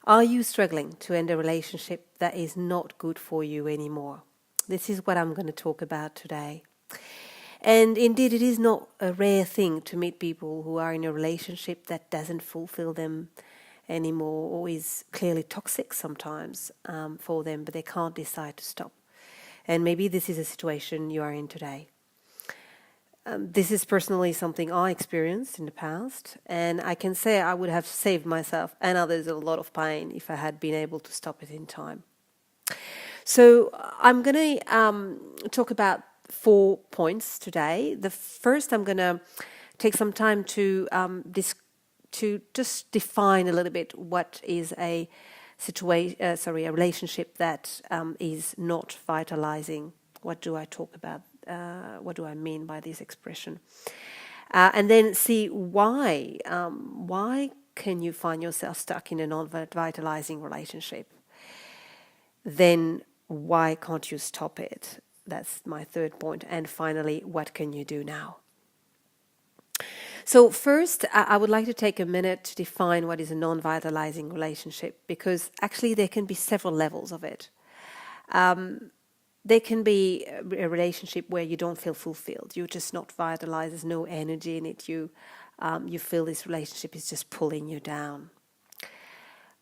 Are you struggling to end a relationship that is not good for you anymore? This is what I'm going to talk about today. And indeed, it is not a rare thing to meet people who are in a relationship that doesn't fulfill them anymore or is clearly toxic sometimes for them, but they can't decide to stop. And maybe this is a situation you are in today. This is personally something I experienced in the past, and I can say I would have saved myself and others a lot of pain if I had been able to stop it in time. So I'm going to talk about 4 points today. The first, I'm going to take some time to just define a little bit what is a relationship that is not vitalizing. What do I talk about? What do I mean by this expression? And then see why. Why can you find yourself stuck in a non-vitalizing relationship? Then why can't you stop it? That's my third point. And finally, what can you do now? So first, I would like to take a minute to define what is a non-vitalizing relationship, because actually there can be several levels of it. There can be a relationship where you don't feel fulfilled. You're just not vitalized. There's no energy in it. You feel this relationship is just pulling you down.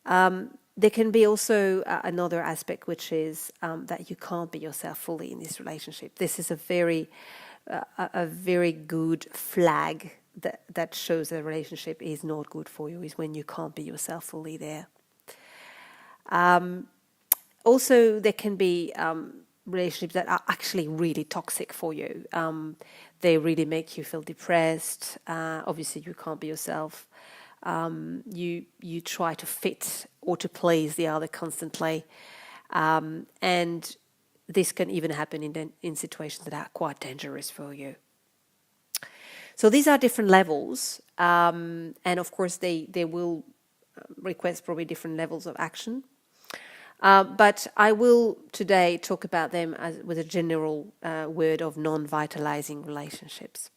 There can be also another aspect, which is that you can't be yourself fully in this relationship. This is a very good flag that shows a relationship is not good for you, is when you can't be yourself fully there. Also, there can be relationships that are actually really toxic for you. They really make you feel depressed. Obviously, you can't be yourself. You try to fit or to please the other constantly, and this can even happen in situations that are quite dangerous for you. So these are different levels, and of course they will request probably different levels of action. But I will today talk about them with a general word of non-vitalizing relationships.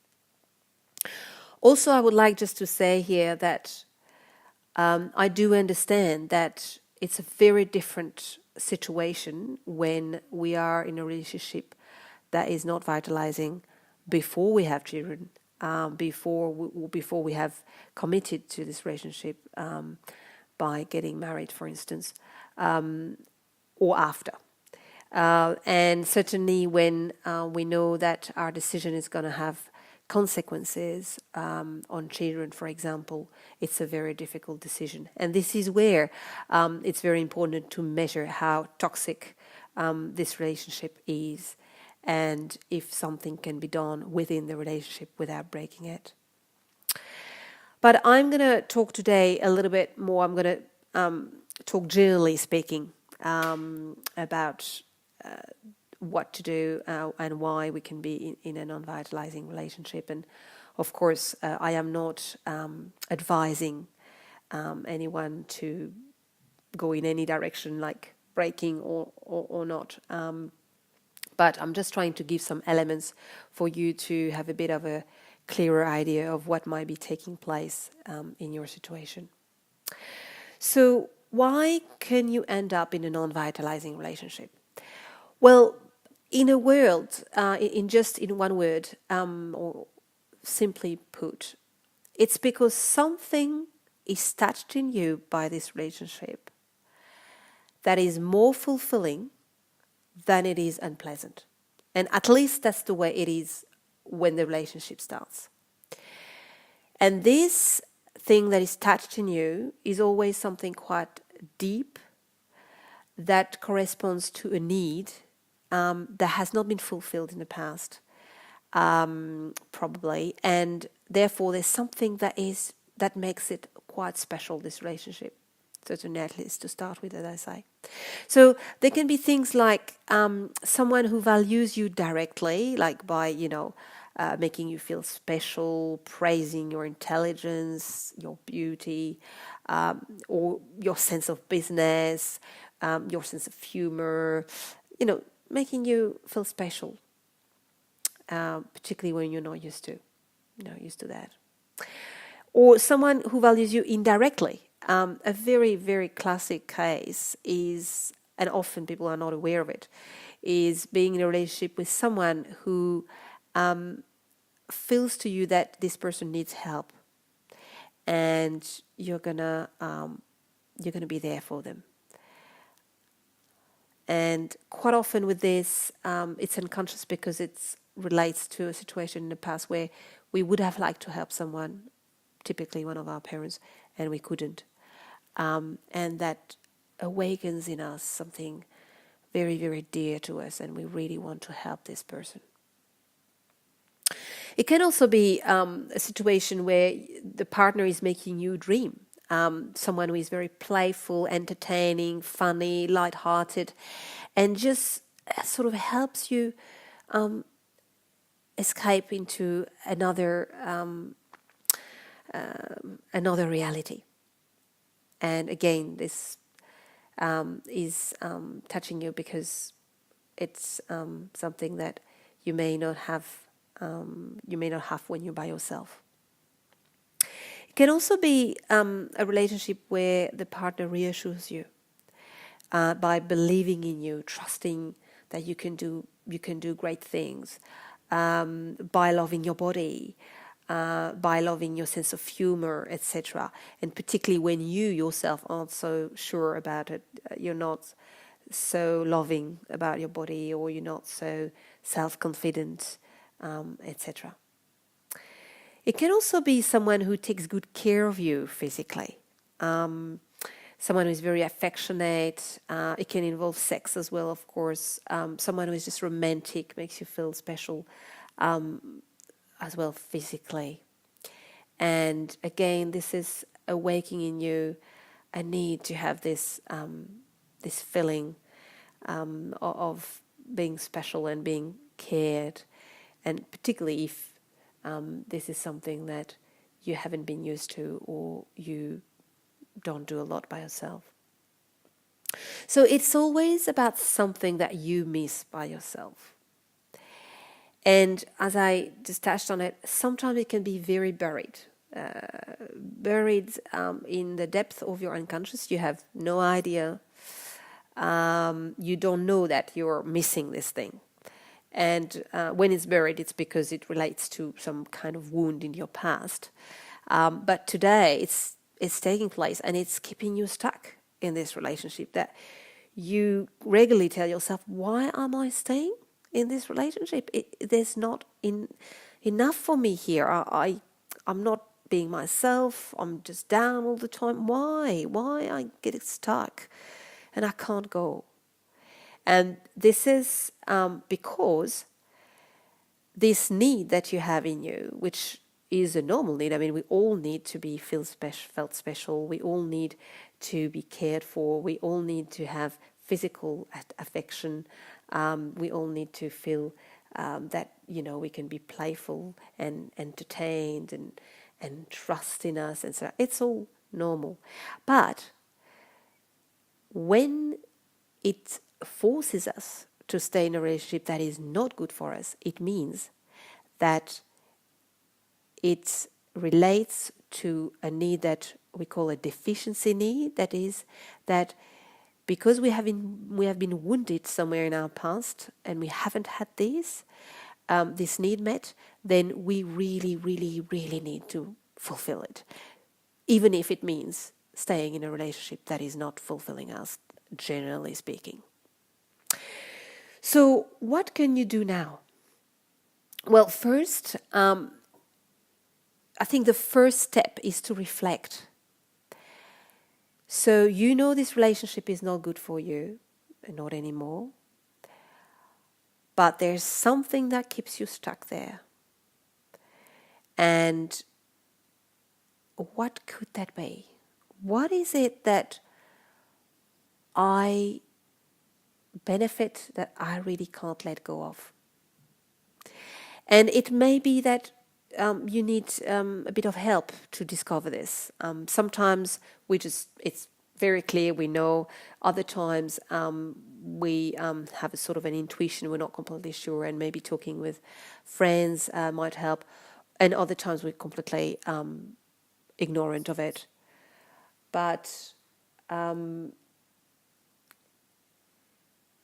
Also, I would like just to say here that I do understand that it's a very different situation when we are in a relationship that is not vitalizing before we have children, before we have committed to this relationship by getting married, for instance, or after. And certainly when we know that our decision is going to have consequences on children, for example, it's a very difficult decision. And this is where it's very important to measure how toxic this relationship is, and if something can be done within the relationship without breaking it. But I'm going to talk today a little bit more. I'm going to talk generally speaking about what to do and why we can be in a non-vitalizing relationship. And of course, I am not advising anyone to go in any direction like breaking or not. But I'm just trying to give some elements for you to have a bit of a clearer idea of what might be taking place in your situation. So why can you end up in a non-vitalizing relationship? Well, in a world, in one word, or simply put, it's because something is touched in you by this relationship that is more fulfilling than it is unpleasant. And at least that's the way it is when the relationship starts. And this thing that is touched in you is always something quite deep that corresponds to a need that has not been fulfilled in the past, probably, and therefore there's something that makes it quite special, this relationship. Certainly, at least to start with, as I say. So there can be things like someone who values you directly, like by making you feel special, praising your intelligence, your beauty, or your sense of business, your sense of humor, making you feel special, particularly when you're not used to that. Or someone who values you indirectly, a very, very classic case is, and often people are not aware of it, is being in a relationship with someone who feels to you that this person needs help, and you're gonna be there for them. And quite often with this, it's unconscious because it relates to a situation in the past where we would have liked to help someone, typically one of our parents, and we couldn't. And that awakens in us something very, very dear to us, and we really want to help this person. It can also be a situation where the partner is making you dream. Someone who is very playful, entertaining, funny, light-hearted, and just sort of helps you escape into another reality. And again, this is touching you because it's something that you may not have when you're by yourself. It can also be a relationship where the partner reassures you by believing in you, trusting that you can do great things, by loving your body, by loving your sense of humor, etc. And particularly when you yourself aren't so sure about it, you're not so loving about your body, or you're not so self-confident, etc. It can also be someone who takes good care of you physically, someone who is very affectionate. It can involve sex as well, of course. Someone who is just romantic, makes you feel special as well physically. And again, this is awakening in you a need to have this feeling of being special and being cared, and particularly if this is something that you haven't been used to, or you don't do a lot by yourself. So it's always about something that you miss by yourself. And as I just touched on it, sometimes it can be very buried in the depth of your unconscious. You have no idea. You don't know that you're missing this thing. And when it's buried, it's because it relates to some kind of wound in your past. But today, it's taking place, and it's keeping you stuck in this relationship that you regularly tell yourself, why am I staying in this relationship? There's not enough for me here. I'm not being myself. I'm just down all the time. Why I get stuck and I can't go? And this is because this need that you have in you, which is a normal need. I mean, we all need to be felt special. We all need to be cared for. We all need to have physical affection. We all need to feel that, we can be playful and entertained and trust in us. And so it's all normal. But when it forces us to stay in a relationship that is not good for us, it means that it relates to a need that we call a deficiency need. That is, that because we have been wounded somewhere in our past and we haven't had this need met, then we really, really, really need to fulfill it, even if it means staying in a relationship that is not fulfilling us, generally speaking. So what can you do now? Well, first, I think the first step is to reflect. So this relationship is not good for you, not anymore, but there's something that keeps you stuck there. And what could that be? What is it that I benefit that I really can't let go of? And it may be that you need a bit of help to discover this. Sometimes it's very clear, we know. Other times we have a sort of an intuition, we're not completely sure, and maybe talking with friends might help. And other times we're completely ignorant of it. But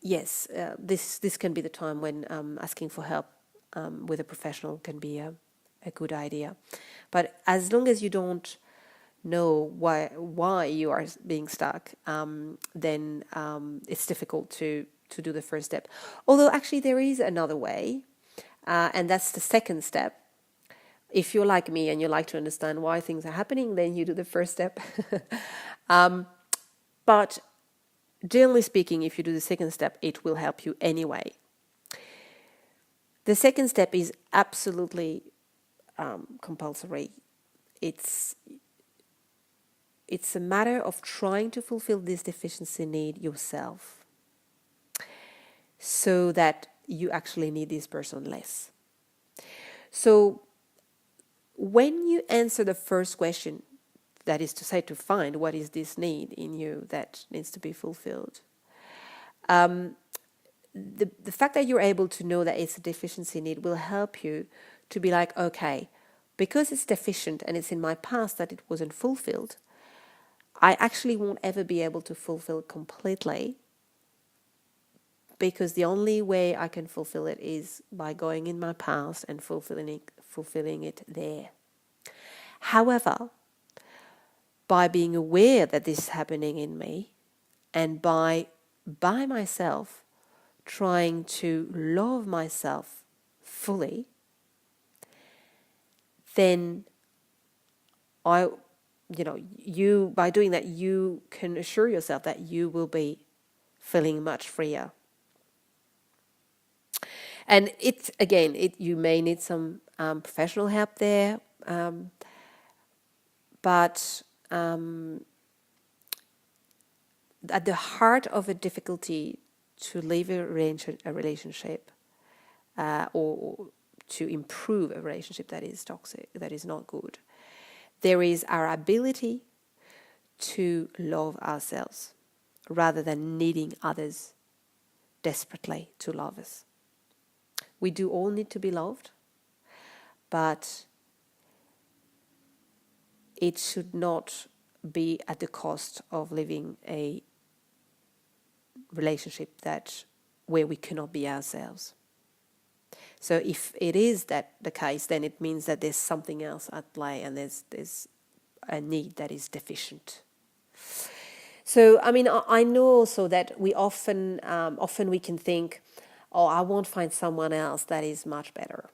yes, this can be the time when asking for help with a professional can be a good idea. But as long as you don't know why you are being stuck, then it's difficult to do the first step. Although actually there is another way, and that's the second step. If you're like me and you like to understand why things are happening, then you do the first step. But generally speaking, if you do the second step, it will help you anyway. The second step is absolutely compulsory. It's a matter of trying to fulfill this deficiency need yourself, so that you actually need this person less. So when you answer the first question, that is to say, to find what is this need in you that needs to be fulfilled, the fact that you're able to know that it's a deficiency need will help you to be like, okay, because it's deficient and it's in my past that it wasn't fulfilled, I actually won't ever be able to fulfill it completely, because the only way I can fulfill it is by going in my past and fulfilling it there. However, by being aware that this is happening in me, and by myself trying to love myself fully, then by doing that, you can assure yourself that you will be feeling much freer. And you may need some professional help there, but at the heart of a difficulty to leave a relationship, or to improve a relationship that is toxic, that is not good, there is our ability to love ourselves rather than needing others desperately to love us. We do all need to be loved, but it should not be at the cost of living a relationship where we cannot be ourselves. So if it is that the case, then it means that there's something else at play, and there's a need that is deficient. So I know also that we often we can think, oh, I won't find someone else that is much better,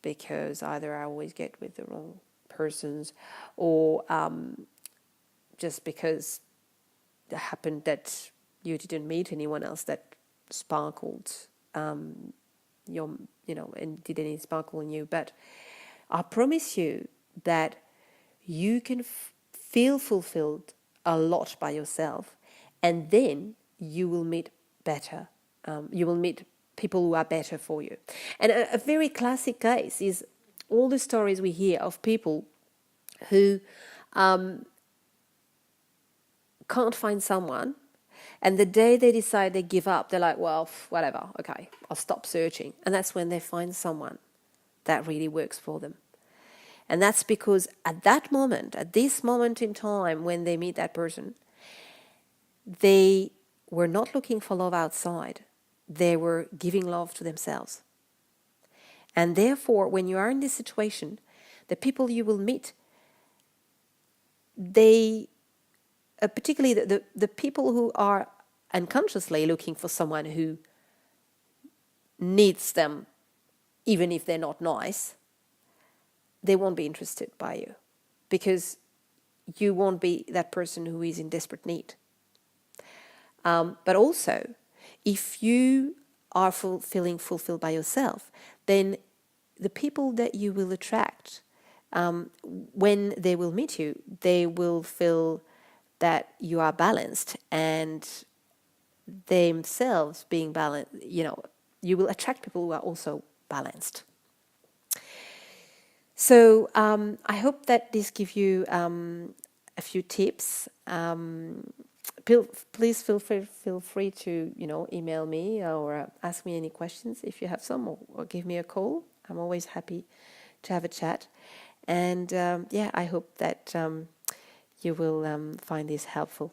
because either I always get with the wrong persons, or just because it happened that you didn't meet anyone else that sparkled and did any sparkle in you. But I promise you that you can feel fulfilled a lot by yourself, and then you will meet better. You will meet people who are better for you. And a very classic case is all the stories we hear of people who can't find someone, and the day they decide they give up, they're like, well, whatever, okay, I'll stop searching. And that's when they find someone that really works for them. And that's because at this moment in time when they meet that person, they were not looking for love outside. They were giving love to themselves. And therefore, when you are in this situation, the people you will meet, they, particularly the people who are unconsciously looking for someone who needs them, even if they're not nice, they won't be interested by you, because you won't be that person who is in desperate need. But also, if you are feeling fulfilled by yourself, then the people that you will attract, when they will meet you, they will feel that you are balanced, and themselves being balanced, you will attract people who are also balanced. So I hope that this gives you a few tips. Please feel free to email me or ask me any questions if you have some, or give me a call. I'm always happy to have a chat. And I hope that you will find this helpful.